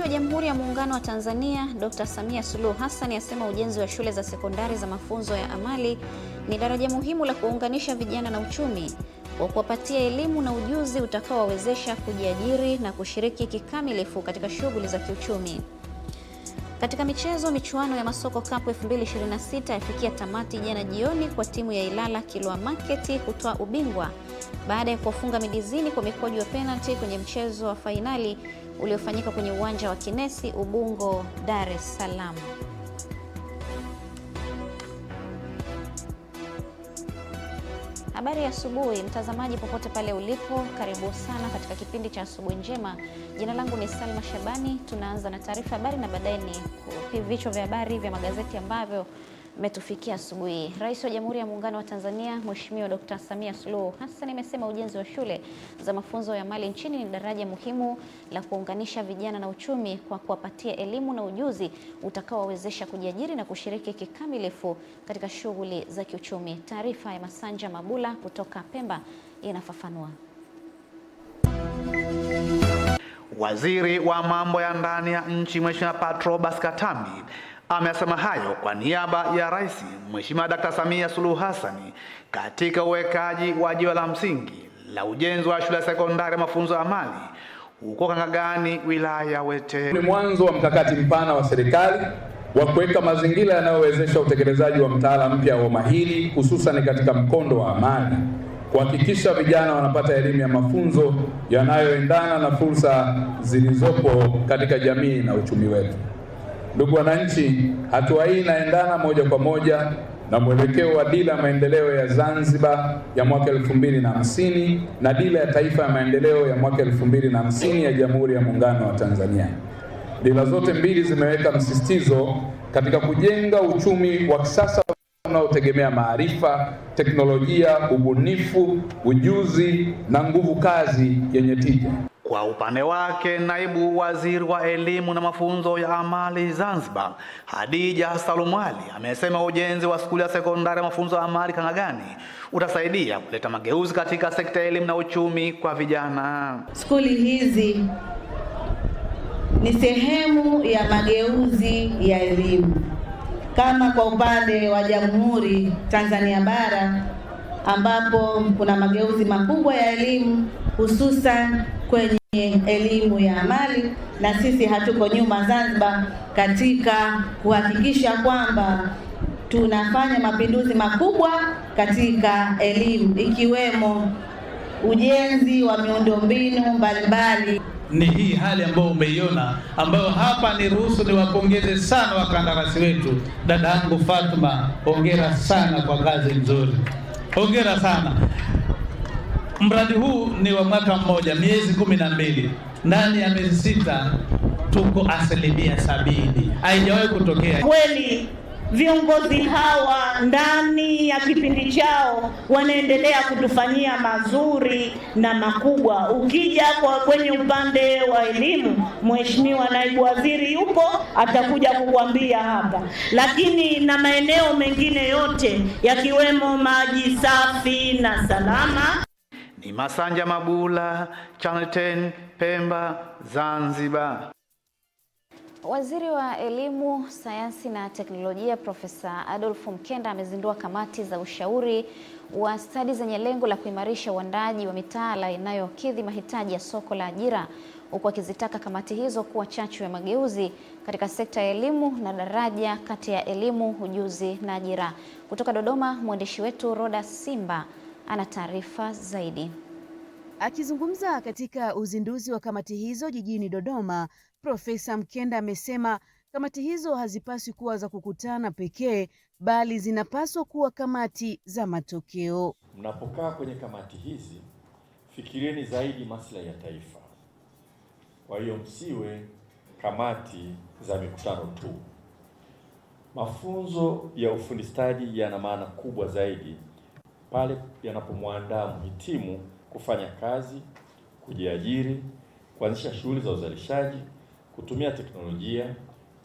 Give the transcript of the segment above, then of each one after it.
wa Jamhuri ya Muungano wa Tanzania Dr. Samia Suluhu Hassan asema ujenzi wa shule za sekondari za mafunzo ya amali ni daraja muhimu la kuunganisha vijana na uchumi kwa kuwapatia elimu na ujuzi utakaowawezesha kujiajiri na kushiriki kikamilifu katika shughuli za kiuchumi. Katika michezo, michuano ya Masoko Cup 2026 yafikia tamati jana jioni kwa timu ya Ilala Kilwa Market kutoa ubingwa baada ya kuwafunga Midizini kwa mikwaju ya penalty kwenye mchezo wa fainali uliofanyika kwenye uwanja wa Kinesi Ubungo, Dar es Salaam. Habari ya asubuhi mtazamaji, popote pale ulipo, karibu sana katika kipindi cha Asubuhi Njema. Jina langu ni Salma Shabani. Tunaanza na taarifa habari na baadaye ni vichwa vya habari vya magazeti ambavyo umetufikia asubuhi. Rais wa Jamhuri ya Muungano wa Tanzania Mheshimiwa Dr. Samia Suluhu Hassan amesema ujenzi wa shule za mafunzo ya amali nchini ni daraja muhimu la kuunganisha vijana na uchumi kwa kuwapatia elimu na ujuzi utakaowawezesha kujiajiri na kushiriki kikamilifu katika shughuli za kiuchumi. Taarifa ya Masanja Mabula kutoka Pemba inafafanua. Waziri wa mambo ya ndani ya nchi Mheshimiwa Patrobas Katambi amesema hayo kwa niaba ya Rais Mheshimiwa Dr. Samia Suluhu Hassan katika uwekaji wa jiwe la msingi la ujenzi wa shule ya sekondari mafunzo ya amali huko Kangagani, wilaya ya Wete. Ni mwanzo wa mkakati mpana wa serikali wa kuweka mazingira yanayowezesha utekelezaji wa mtaala mpya wa umahiri hususan katika mkondo wa amali, kuhakikisha vijana wanapata elimu ya mafunzo yanayoendana na fursa zilizopo katika jamii na uchumi wetu. Ndugu wananchi, hatua hii inaendana moja kwa moja na mwelekeo wa dira ya maendeleo ya Zanzibar ya mwaka 2050 na dira ya taifa ya maendeleo ya mwaka 2050 ya Jamhuri ya Muungano wa Tanzania. Dira zote mbili zimeweka msisitizo katika kujenga uchumi wa kisasa unaotegemea maarifa, teknolojia, ubunifu, ujuzi na nguvu kazi yenye tija. Kwa upande wake, naibu waziri wa elimu na mafunzo ya amali Zanzibar, Hadija Salum Ali, amesema ujenzi wa shule ya sekondari mafunzo ya amali Kangagani utasaidia kuleta mageuzi katika sekta ya elimu na uchumi kwa vijana. Skuli hizi ni sehemu ya mageuzi ya elimu. Kama kwa upande wa Jamhuri Tanzania bara ambapo kuna mageuzi makubwa ya elimu hususan kwenye elimu ya amali, na sisi hatuko nyuma Zanzibar katika kuhakikisha kwamba tunafanya mapinduzi makubwa katika elimu ikiwemo ujenzi wa miundombinu mbalimbali. Ni hii hali ambayo umeiona, ambayo hapa ni ruhusu niwapongeze sana wakandarasi wetu. Dada yangu Fatma, hongera sana kwa kazi nzuri, hongera sana. Mradi huu ni wa mwaka mmoja, miezi 12. Ndani ya miezi 6 tuko 70%. Haijawahi kutokea. Kweli viongozi hawa ndani ya kipindi chao wanaendelea kutufanyia mazuri na makubwa. Ukija kwenye upande wa elimu, Mheshimiwa Naibu Waziri yupo, atakuja kukuambia hapa, lakini na maeneo mengine yote yakiwemo maji safi na salama. Ni Masanja Mabula, Channel 10, Pemba, Zanzibar. Waziri wa Elimu, Sayansi na Teknolojia Profesa Adolf Mkenda amezindua kamati za ushauri wa stadi zenye lengo la kuimarisha uandaji wa mitaala inayokidhi mahitaji ya soko la ajira, huku akizitaka kamati hizo kuwa chachu ya mageuzi katika sekta ya elimu na daraja kati ya elimu, ujuzi na ajira. Kutoka Dodoma, mwandishi wetu Roda Simba ana taarifa zaidi. Akizungumza katika uzinduzi wa kamati hizo jijini Dodoma, Profesa Mkenda amesema kamati hizo hazipaswi kuwa za kukutana pekee, bali zinapaswa kuwa kamati za matokeo. Mnapokaa kwenye kamati hizi, fikirieni zaidi maslahi ya taifa. Kwa hiyo msiwe kamati za mikutano tu. Mafunzo ya ufundi stadi yana maana kubwa zaidi pale yanapomwandaa mhitimu kufanya kazi, kujiajiri, kuanzisha shughuli za uzalishaji, kutumia teknolojia,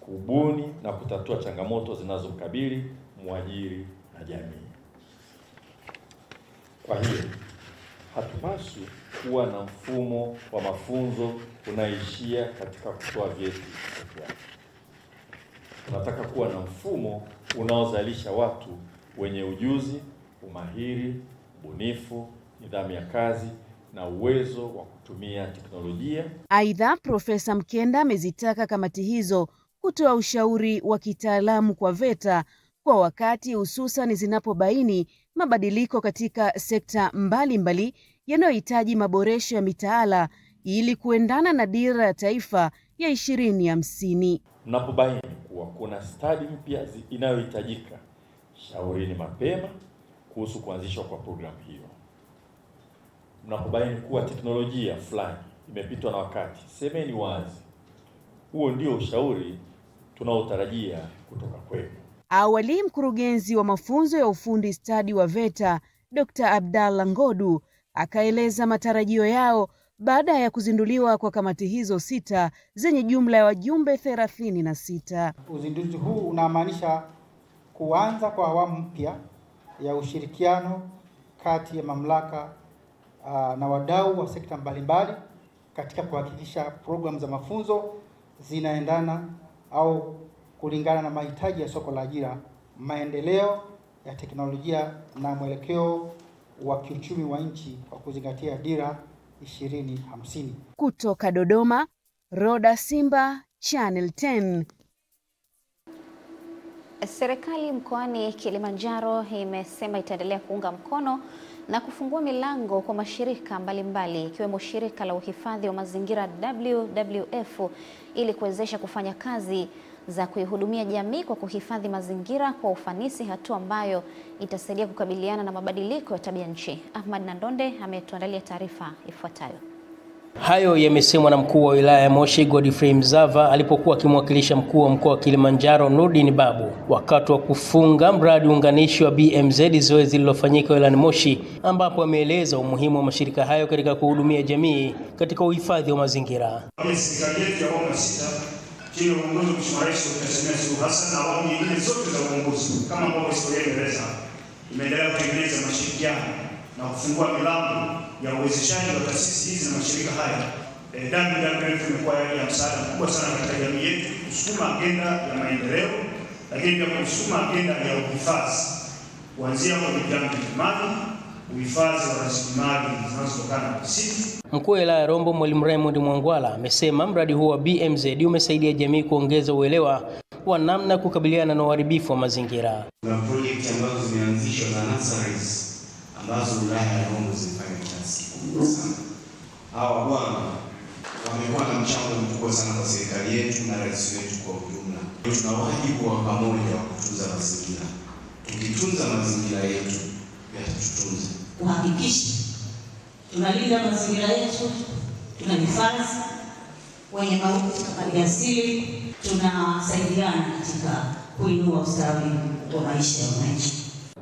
kubuni na kutatua changamoto zinazomkabili mwajiri na jamii. Kwa hiyo Hatupaswi kuwa na mfumo wa mafunzo unaishia katika kutoa vyeti peke yake. Tunataka kuwa na mfumo unaozalisha watu wenye ujuzi, umahiri, ubunifu, nidhamu ya kazi na uwezo wa kutumia teknolojia. Aidha, Profesa Mkenda amezitaka kamati hizo kutoa ushauri wa kitaalamu kwa VETA kwa wakati, hususan zinapobaini mabadiliko katika sekta mbalimbali yanayohitaji maboresho ya mitaala ili kuendana na dira ya taifa ya 2050. Mnapobaini kuwa kuna stadi mpya inayohitajika, shaurini mapema kuhusu kuanzishwa kwa programu hiyo. Mnapobaini kuwa teknolojia fulani imepitwa na wakati, semeni wazi. Huo ndio ushauri tunaotarajia kutoka kwenu. Awali, mkurugenzi wa mafunzo ya ufundi stadi wa VETA, Dr. Abdallah Ngodu, akaeleza matarajio yao baada ya kuzinduliwa kwa kamati hizo 6 zenye jumla ya wajumbe 36. Uzinduzi huu unamaanisha kuanza kwa awamu mpya ya ushirikiano kati ya mamlaka na wadau wa sekta mbalimbali katika kuhakikisha programu za mafunzo zinaendana au kulingana na mahitaji ya soko la ajira, maendeleo ya teknolojia na mwelekeo wa kiuchumi wa nchi kwa kuzingatia dira 2050. Kutoka Dodoma, Roda Simba, Channel 10. Serikali mkoani Kilimanjaro imesema itaendelea kuunga mkono na kufungua milango kwa mashirika mbalimbali ikiwemo shirika la uhifadhi wa mazingira WWF ili kuwezesha kufanya kazi za kuihudumia jamii kwa kuhifadhi mazingira kwa ufanisi, hatua ambayo itasaidia kukabiliana na mabadiliko ya tabia nchi. Ahmad Nandonde ametuandalia taarifa ifuatayo. Hayo yamesemwa na mkuu wa wilaya ya Moshi Godfrey Mzava alipokuwa akimwakilisha mkuu wa mkoa wa Kilimanjaro Nurdin Babu wakati wa kufunga mradi unganishi wa BMZ, zoezi lililofanyika wilayani Moshi, ambapo ameeleza umuhimu wa mashirika hayo katika kuhudumia jamii katika uhifadhi wa mazingira. Serikali yetu ya awamu ya 6 chini ya uongozi wa Mheshimiwa Rais Dr. Samia Suluhu Hassan na awamu nyingine zote za uongozi, kama ambavyo historia inaeleza, imeendelea kutengeneza mashirikiano na kufungua milango ya uwezeshaji wa taasisi hizi na mashirika haya. WWF imekuwa ya msaada mkubwa sana katika jamii yetu kusukuma agenda ya maendeleo, lakini pia kusukuma agenda ya uhifadhi, kuanzia kwenye vyanzo vya maji, uhifadhi wa rasilimali zinazotokana na misitu. Mkuu wa wilaya ya Rombo Mwalimu Raymond Mwangwala amesema mradi huu wa BMZ umesaidia jamii kuongeza uelewa wa namna kukabiliana na uharibifu wa mazingira. Kuna project ambazo zimeanzishwa na nurseries ambazo wilaya ya Rombo zimefanya kiasi kubwa sana. Hawa bwana wamekuwa na mchango mkubwa sana kwa serikali yetu na rais wetu kwa ujumla. Tuna wajibu wa pamoja wa kutunza mazingira. Tukitunza mazingira yetu yatatutunza. Kuhakikisha tunalinda mazingira yetu, tunahifadhi wenye maliasili, tunasaidiana katika kuinua ustawi wa maisha ya wananchi.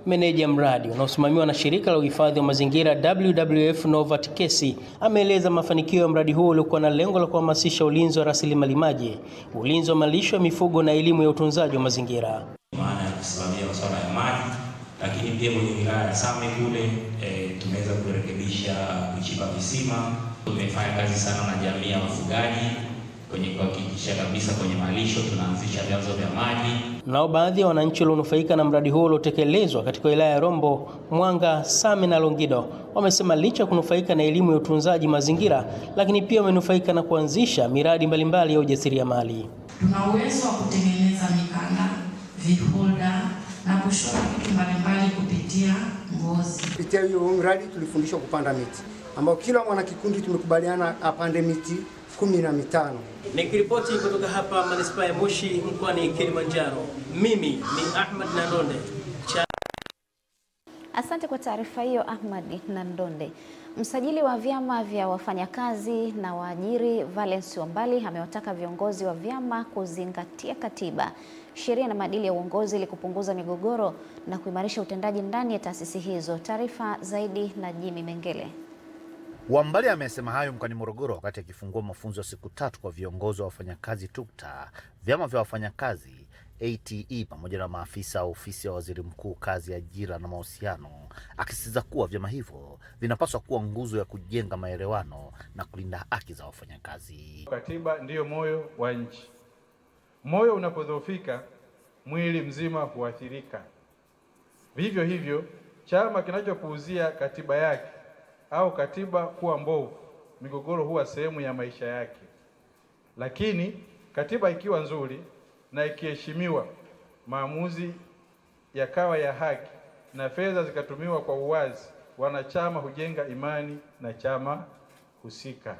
Meneja mradi unaosimamiwa na shirika la uhifadhi wa mazingira WWF Novat Kesi ameeleza mafanikio ya mradi huo uliokuwa na lengo la kuhamasisha ulinzi wa rasilimali maji, ulinzi wa malisho ya mifugo na elimu ya utunzaji wa mazingira. Maana ya kusimamia masuala ya maji, lakini pia kwenye wilaya ya Same kule tumeweza kurekebisha kuchimba visima. Tumefanya kazi sana na jamii ya wafugaji kwenye kuhakikisha kabisa kwenye malisho tunaanzisha vyanzo vya maji. Nao baadhi ya wananchi walionufaika na mradi huo uliotekelezwa katika wilaya ya Rombo, Mwanga, Same na Longido wamesema licha ya kunufaika na elimu ya utunzaji mazingira, lakini pia wamenufaika na kuanzisha miradi mbalimbali ya ujasiriamali. Tuna uwezo wa kutengeneza mikanda, viholder na kushona vitu mbalimbali kupitia ngozi. Kupitia hiyo mradi tulifundishwa kupanda miti, ambao kila mwana kikundi tumekubaliana apande miti 15. Nikiripoti kutoka hapa manispaa ya Moshi mkoani Kilimanjaro, mimi ni Ahmad Nandonde. Asante kwa taarifa hiyo Ahmad Nandonde. Msajili wa vyama vya wafanyakazi na waajiri Valence Wambali amewataka viongozi wa vyama kuzingatia katiba, sheria na maadili ya uongozi ili kupunguza migogoro na kuimarisha utendaji ndani ya taasisi hizo. Taarifa zaidi na Jimmy Mengele. Wambali amesema hayo mkoani Morogoro wakati akifungua mafunzo ya siku 3 kwa viongozi wa wafanyakazi TUCTA, vyama vya wafanyakazi, ATE pamoja na maafisa wa ofisi ya waziri mkuu kazi, ajira na mahusiano, akisisitiza kuwa vyama hivyo vinapaswa kuwa nguzo ya kujenga maelewano na kulinda haki za wafanyakazi. Katiba ndiyo moyo wa nchi. Moyo unapodhoofika, mwili mzima huathirika. Vivyo hivyo, chama kinachopuuzia katiba yake au katiba kuwa mbovu, migogoro huwa sehemu ya maisha yake. Lakini katiba ikiwa nzuri na ikiheshimiwa, maamuzi yakawa ya haki na fedha zikatumiwa kwa uwazi, wanachama hujenga imani na chama husika.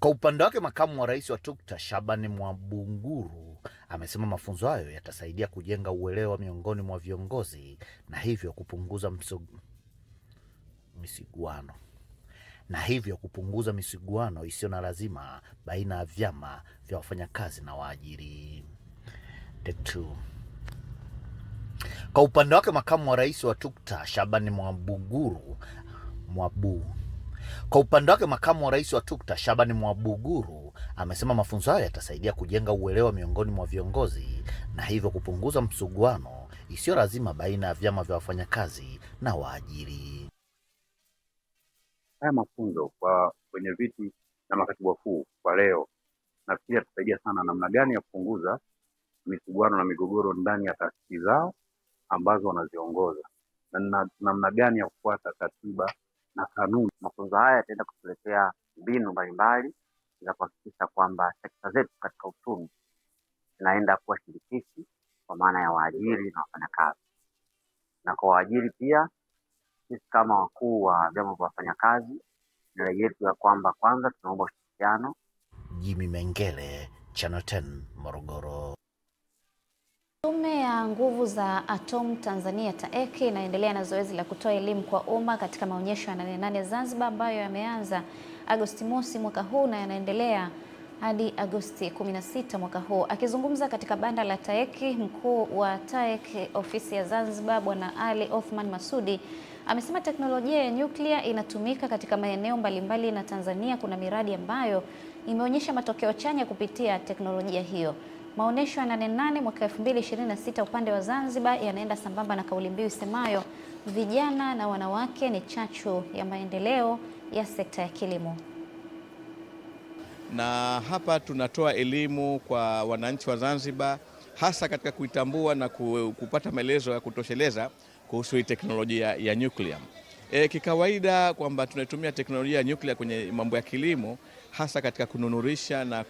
Kwa upande wake, makamu wa rais wa TUCTA Shabani Mwabunguru amesema mafunzo hayo yatasaidia kujenga uelewa miongoni mwa viongozi na hivyo kupunguza misiguano isiyo na lazima baina ya vyama vya wafanyakazi na waajiri. Kwa upande wake, makamu wa rais wa TUCTA Shabani Mwabunguru amesema mafunzo hayo yatasaidia kujenga uelewa miongoni mwa viongozi na hivyo kupunguza msuguano isiyo lazima baina ya vyama vya wafanyakazi na waajiri. Haya mafunzo kwa kwenye viti na makatibu wakuu kwa leo nafikiri yatasaidia sana namna gani ya kupunguza misuguano na migogoro ndani ya taasisi zao ambazo wanaziongoza na namna gani ya kufuata katiba na kanuni. Mafunzo haya yataenda kutuletea mbinu mbalimbali za kuhakikisha kwamba sekta zetu katika uchumi zinaenda kuwa shirikishi kwa maana ya waajiri na wafanyakazi. Na kwa waajiri pia, sisi kama wakuu wa vyama vya wafanyakazi, ni yetu ya kwamba kwanza tunaomba ushirikiano. Jimmy Mengele, Channel 10, Morogoro. Tume ya nguvu za atomu Tanzania TAEC inaendelea na zoezi la kutoa elimu kwa umma katika maonyesho ya 88 Zanzibar ambayo yameanza Agosti mosi mwaka huu na yanaendelea hadi Agosti 16 mwaka huu. Akizungumza katika banda la TAEC, mkuu wa TAEC ofisi ya Zanzibar Bwana Ali Othman Masudi amesema teknolojia ya nyuklia inatumika katika maeneo mbalimbali na Tanzania kuna miradi ambayo imeonyesha matokeo chanya kupitia teknolojia hiyo. Maonesho ya 88 mwaka 2026 upande wa Zanzibar yanaenda sambamba na kauli mbiu isemayo vijana na wanawake ni chachu ya maendeleo ya sekta ya kilimo. Na hapa tunatoa elimu kwa wananchi wa Zanzibar hasa katika kuitambua na kupata maelezo ya kutosheleza kuhusu teknolojia ya nyuklia. Kikawaida kwamba tunatumia teknolojia ya nyuklia kwenye mambo ya kilimo hasa katika kununurisha na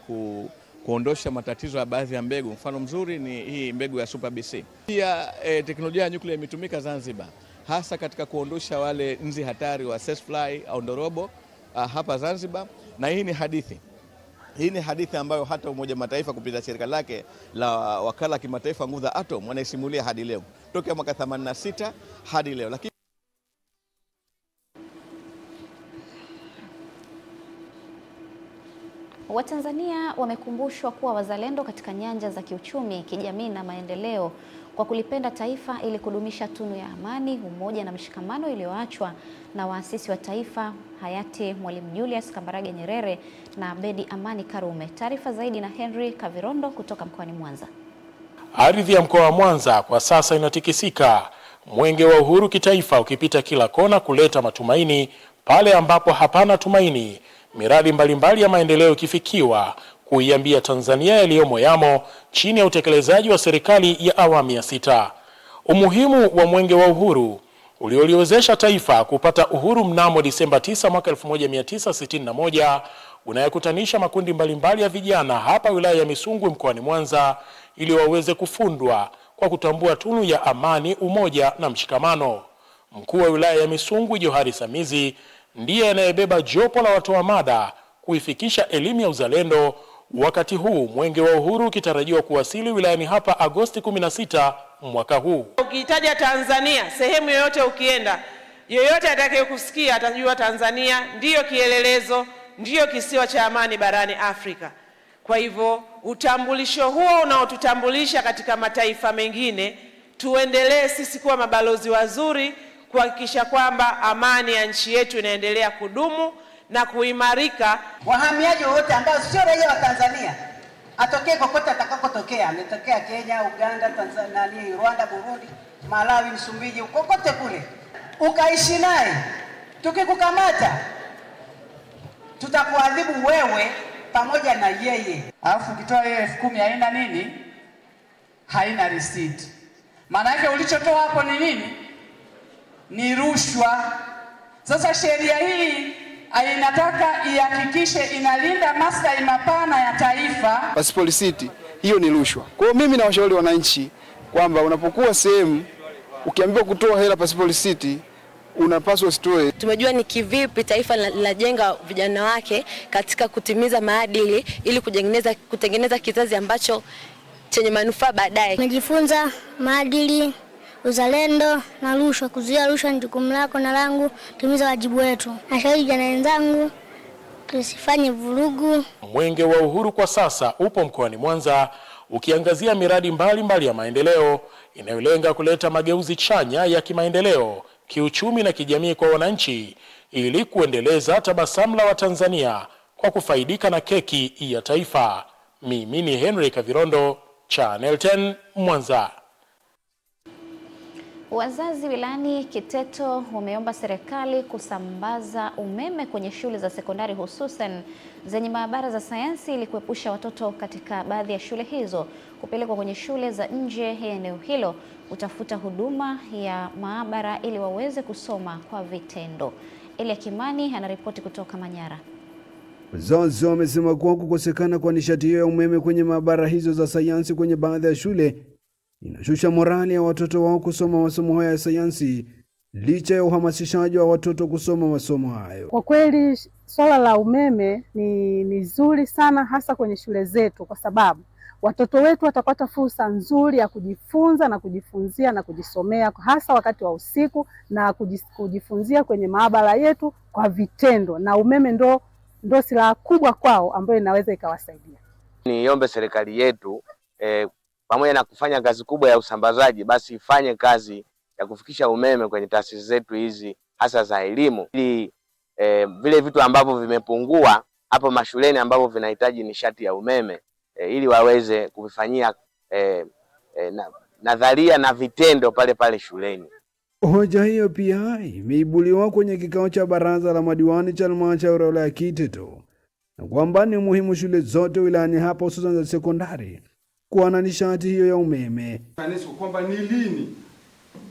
kuondosha matatizo ya baadhi ya mbegu. Mfano mzuri ni hii mbegu ya Super BC. Pia teknolojia ya nyuklia imetumika Zanzibar hasa katika kuondosha wale nzi hatari wa sesfly au ndorobo hapa Zanzibar, na hii ni hadithi ambayo hata Umoja wa Mataifa kupitia shirika lake la wakala kimataifa nguvu za atom wanaisimulia hadi leo tokea mwaka 86 hadi leo. Lakini Watanzania wamekumbushwa kuwa wazalendo katika nyanja za kiuchumi, kijamii na maendeleo kwa kulipenda taifa ili kudumisha tunu ya amani, umoja na mshikamano iliyoachwa na waasisi wa taifa hayati Mwalimu Julius Kambarage Nyerere na Abedi Amani Karume. Taarifa zaidi na Henry Kavirondo kutoka mkoani Mwanza. Ardhi ya mkoa wa Mwanza kwa sasa inatikisika, mwenge wa uhuru kitaifa ukipita kila kona kuleta matumaini pale ambapo hapana tumaini, miradi mbalimbali ya maendeleo ikifikiwa kuiambia Tanzania yaliyomo yamo chini ya utekelezaji wa serikali ya awamu ya 6. Umuhimu wa mwenge wa uhuru ulioliwezesha taifa kupata uhuru mnamo Disemba 9 mwaka 1961 unayakutanisha makundi mbalimbali ya vijana hapa wilaya ya Misungwi mkoani Mwanza ili waweze kufundwa kwa kutambua tunu ya amani, umoja na mshikamano. Mkuu wa wilaya ya Misungwi Johari Samizi ndiye anayebeba jopo la watoa mada kuifikisha elimu ya uzalendo, wakati huu mwenge wa uhuru ukitarajiwa kuwasili wilayani hapa Agosti 16 mwaka huu. Ukitaja Tanzania sehemu yoyote ukienda, yoyote atakayekusikia atajua Tanzania ndiyo kielelezo, ndiyo kisiwa cha amani barani Afrika. Kwa hivyo utambulisho huo unaotutambulisha katika mataifa mengine, tuendelee sisi kuwa mabalozi wazuri kuhakikisha kwamba amani ya nchi yetu inaendelea kudumu na kuimarika. Wahamiaji wote ambao sio raia wa Tanzania atokee kokote atakakotokea, ametokea Kenya, Uganda, Tanzania, Rwanda, Burundi, Malawi, Msumbiji, kokote kule, ukaishi naye, tukikukamata tutakuadhibu wewe pamoja na yeye. Alafu ukitoa hiyo 10,000 haina nini? Haina receipt. Maana yake ulichotoa hapo ni nini? Ni rushwa. Sasa sheria hii inataka ihakikishe inalinda maslahi mapana ya taifa. Pasipo risiti, hiyo ni rushwa. Kwa hiyo mimi nawashauri wananchi kwamba unapokuwa sehemu ukiambiwa kutoa hela pasipo risiti, unapaswa usitoe. Tumejua ni kivipi taifa linajenga vijana wake katika kutimiza maadili ili kutengeneza kizazi ambacho chenye manufaa baadaye. Tumejifunza maadili, uzalendo na rushwa. Kuzuia rushwa ni jukumu lako na langu, timiza wajibu wetu. Nashauri vijana wenzangu tusifanye vurugu. Mwenge wa Uhuru kwa sasa upo mkoani Mwanza ukiangazia miradi mbalimbali ya maendeleo inayolenga kuleta mageuzi chanya ya kimaendeleo, kiuchumi na kijamii kwa wananchi ili kuendeleza tabasamu la Watanzania kwa kufaidika na keki ya taifa. Mimi ni Henry Kavirondo, Channel 10, Mwanza. Wazazi wilayani Kiteto wameomba serikali kusambaza umeme kwenye shule za sekondari hususan zenye maabara za sayansi ili kuepusha watoto katika baadhi ya shule hizo kupelekwa kwenye shule za nje ya eneo hilo kutafuta huduma ya maabara ili waweze kusoma kwa vitendo. Elia Kimani anaripoti kutoka Manyara. Wazazi wamesema kuwa kukosekana kwa nishati hiyo ya umeme kwenye maabara hizo za sayansi kwenye baadhi ya shule inashusha morali ya watoto wao kusoma masomo haya ya sayansi licha ya uhamasishaji wa watoto kusoma masomo hayo. Kwa kweli swala la umeme ni zuri sana hasa kwenye shule zetu, kwa sababu watoto wetu watapata fursa nzuri ya kujifunza na kujifunzia na kujisomea hasa wakati wa usiku na kujifunzia kwenye maabara yetu kwa vitendo, na umeme ndo silaha kubwa kwao ambayo inaweza ikawasaidia. Niombe serikali yetu pamoja na kufanya kazi kubwa ya usambazaji, basi ifanye kazi ya kufikisha umeme kwenye taasisi zetu hizi hasa za elimu, ili vile vitu ambavyo vimepungua hapo mashuleni ambavyo vinahitaji nishati ya umeme ili waweze kuvifanyia nadharia na vitendo pale shuleni. Hoja hiyo pia imeibuliwa kwenye kikao cha baraza la madiwani cha halmashauri ya wilaya ya Kiteto, na kwamba ni muhimu shule zote wilayani hapa hususan za sekondari kuwa na nishati hiyo ya umeme. Kanisa kwamba ni lini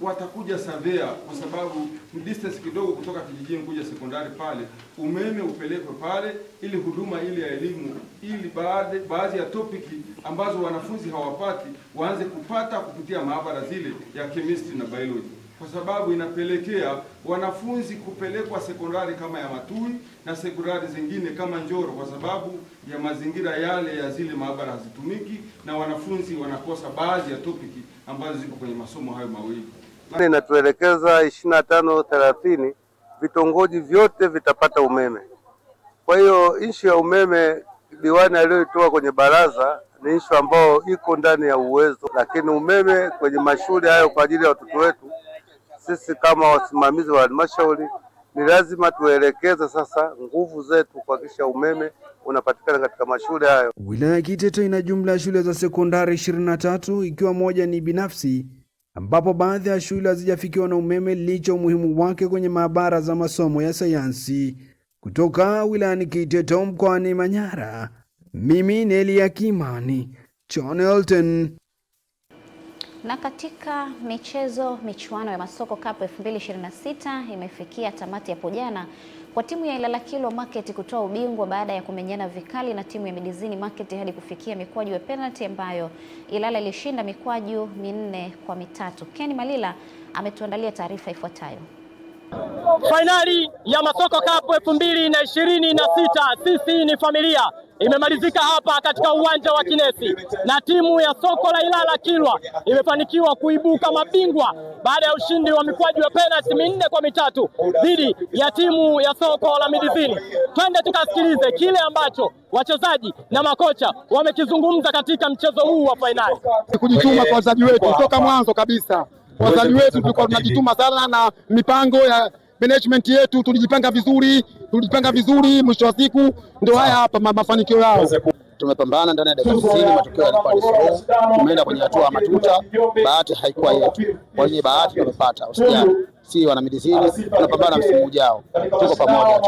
watakuja surveyor, kwa sababu distance kidogo kutoka kijijini kuja sekondari pale, umeme upelekwe pale ili huduma ile ya elimu, ili baadhi ya topiki ambazo wanafunzi hawapati waanze kupata kupitia maabara zile ya chemistry na biology, kwa sababu inapelekea wanafunzi kupelekwa sekondari kama ya Matui na sekondari zingine kama Njoro, kwa sababu ya mazingira yale ya zile maabara hazitumiki na wanafunzi wanakosa baadhi ya topiki ambazo zipo kwenye masomo hayo mawili. Inatuelekeza 25-30 vitongoji vyote vitapata umeme. Kwa hiyo issue ya umeme diwani aliyoitoa kwenye baraza ni issue ambayo iko ndani ya uwezo, lakini umeme kwenye mashule hayo kwa ajili ya watoto wetu, sisi kama wasimamizi wa halmashauri ni lazima tuelekeze sasa nguvu zetu kuhakikisha umeme unapatikana katika mashule hayo. Wilaya ya Kiteto ina jumla ya shule za sekondari 23 ikiwa moja ni binafsi, ambapo baadhi ya shule hazijafikiwa na umeme licha umuhimu wake kwenye maabara za masomo ya sayansi. Kutoka wilayani Kiteto mkoani Manyara, mimi ni Elia Kimani, Channel 10. Na katika michezo, michuano ya Masoko Cup 2026 imefikia tamati hapo jana kwa timu ya Ilala Kilwa Market kutoa ubingwa baada ya kumenyana vikali na timu ya Midizini Market hadi kufikia mikwaju ya penalty ambayo Ilala ilishinda mikwaju 4-3. Ken Malila ametuandalia taarifa ifuatayo. Fainali ya Masoko Cup 2026 sisi ni familia imemalizika hapa katika uwanja wa Kinesi, na timu ya soko la Ilala Kilwa imefanikiwa kuibuka mabingwa baada ya ushindi wa mikwaju ya penalty 4-3 dhidi ya timu ya soko la Midizini. Twende tukasikilize kile ambacho wachezaji na makocha wamekizungumza katika mchezo huu wa fainali. Kujituma kwa wachezaji wetu toka mwanzo kabisa. Wachezaji wetu tulikuwa tunajituma sana na mipango ya management yetu, tulijipanga vizuri, mwisho wa siku ndio haya hapa mafanikio yao. tumepambana ndani ya dakika 90, matokeo yalikuwa ni suluhu. Tumeenda kwenye hatua ya matuta, bahati haikuwa yetu. Kwa hiyo bahati tumepata, usijali. Si wana Midizini tunapambana msimu ujao, tuko pamoja.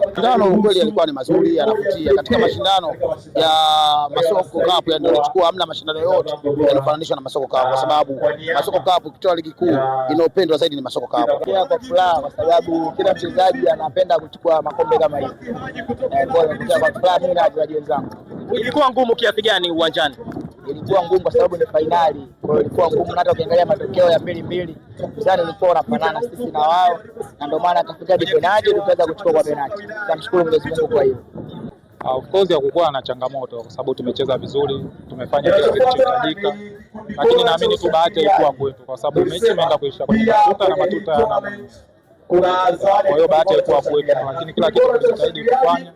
Mashindano kweli yalikuwa ni mazuri, yanavutia. Katika mashindano ya Masoko Cup yaliyochukua, hamna mashindano yote yanafananishwa na Masoko Cup, kwa sababu Masoko Cup ukitoa ligi kuu inaopendwa zaidi ni Masoko Cup. Pia kwa furaha, kwa sababu kila mchezaji anapenda kuchukua makombe kama hivi. Kwa hiyo kwa furaha mimi na wachezaji wenzangu. Ilikuwa ngumu kiasi gani uwanjani? Ilikuwa ngumu kwa sababu ni fainali. Kwa hiyo ilikuwa ngumu, hata ukiangalia matokeo ya 2-2 mzani ulikuwa unafanana sisi na wao, na ndio maana tukafika penalti tukaweza kuchukua kwa penalti. Tunamshukuru Mwenyezi Mungu kwa hiyo. Of course hakukuwa na changamoto kwa sababu tumecheza vizuri, tumefanya kile kilichohitajika, lakini naamini tu bahati ilikuwa kwetu kwa sababu mechi imeenda kuisha kwenye matuta na matuta yana Mungu. Kwa hiyo bahati ilikuwa kwetu, lakini kila kitu tulijitahidi kufanya.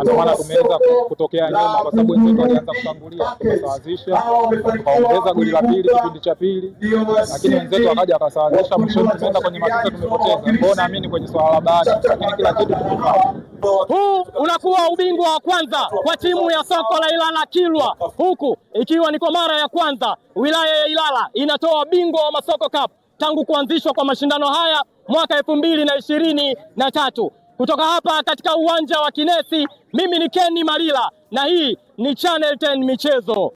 Ndio maana tumeweza kutokea nyuma kwa sababu wenzetu walianza kutangulia, tumesawazisha, tukaongeza goli la pili kipindi cha pili, lakini wenzetu wakaja wakasawazisha, mwisho tumeenda kwenye matuta tumepoteza. Kwa hiyo naamini kwenye swala la bahati, lakini kila kitu tumefanya. Huu unakuwa ubingwa wa kwanza kwa timu ya Soko la Ilala Kilwa, huku ikiwa ni kwa mara ya kwanza wilaya ya Ilala inatoa bingwa wa Masoko Cup tangu kuanzishwa kwa mashindano haya mwaka 2023. Kutoka hapa katika uwanja wa Kinesi, mimi ni Kenny Malila na hii ni Channel 10 Michezo.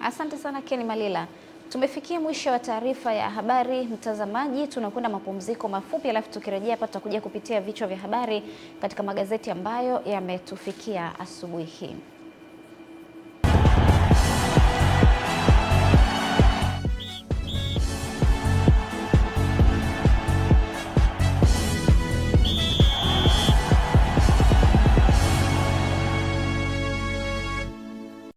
Asante sana Kenny Malila. Tumefikia mwisho wa taarifa ya habari, mtazamaji. Tunakwenda mapumziko mafupi, alafu tukirejea hapa tutakuja kupitia vichwa vya habari katika magazeti ambayo yametufikia asubuhi hii.